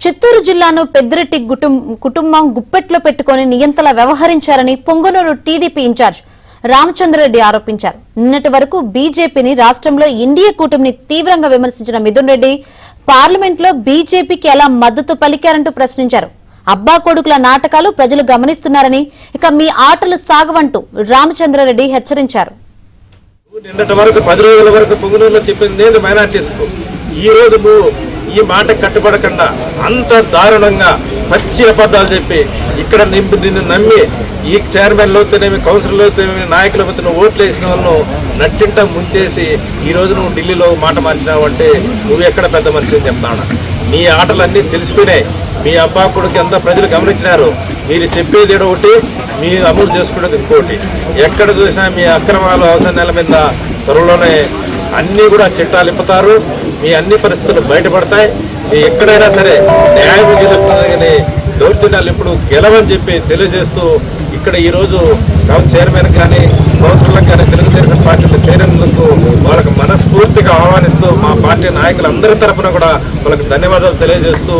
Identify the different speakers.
Speaker 1: చిత్తూరు జిల్లాను పెద్దిరెడ్డి కుటుంబం గుప్పెట్లో పెట్టుకుని నియంతలా వ్యవహరించారని పొంగనూరు టీడీపీ ఇన్ఛార్జ్ రామచంద్రరెడ్డి ఆరోపించారు. నిన్నటి వరకు బీజేపీని రాష్ట్రంలో ఇండియా కూటమిని తీవ్రంగా విమర్శించిన మిథున్ రెడ్డి పార్లమెంట్లో బీజేపీకి ఎలా మద్దతు పలికారంటూ ప్రశ్నించారు. అబ్బా కొడుకుల నాటకాలు ప్రజలు గమనిస్తున్నారని, ఇక మీ ఆటలు సాగవంటూ రామచంద్రరెడ్డి హెచ్చరించారు.
Speaker 2: నిన్నటి వరకు 10 రోజుల వరకు పొంగనూరులో చెప్పింది మైనార్టీస్. ఈ రోజు నువ్వు ఈ మాట కట్టుబడకుండా అంత దారుణంగా పచ్చి అబద్ధాలు చెప్పి ఇక్కడ నిన్ను నమ్మి ఈ చైర్మన్లోతేనేమి కౌన్సిలర్లోతేనేమి నాయకులతో ఓట్లు వేసిన వాళ్ళను నచ్చింట ముంచేసి ఈ రోజు నువ్వు ఢిల్లీలో మాట మార్చినావు అంటే నువ్వు ఎక్కడ పెద్ద మనిషి అని చెప్తాను. మీ ఆటలన్నీ తెలిసిపోయినాయి. మీ అబ్బా కొడుకు అంతా ప్రజలు గమనించినారు. మీరు చెప్పేది ఒకటి, మీరు అమలు చేసుకునేది ఇంకోటి. ఎక్కడ చూసినా మీ అక్రమాలు అవసరాల మీద త్వరలోనే అన్నీ కూడా చట్టాలు ఇప్పుతారు. మీ అన్ని పరిస్థితులు బయటపడతాయి. మీ ఎక్కడైనా సరే న్యాయం గెలుస్తుంది కానీ దౌర్జన్యాలు ఇప్పుడు గెలవని చెప్పి తెలియజేస్తూ ఇక్కడ ఈరోజు చైర్మన్ కానీ కౌన్సిలర్లకు కానీ తెలుగుదేశం పార్టీలో చేరినందుకు వాళ్ళకి మనస్ఫూర్తిగా ఆహ్వానిస్తూ మా పార్టీ నాయకులందరి తరఫున కూడా వాళ్ళకి ధన్యవాదాలు తెలియజేస్తూ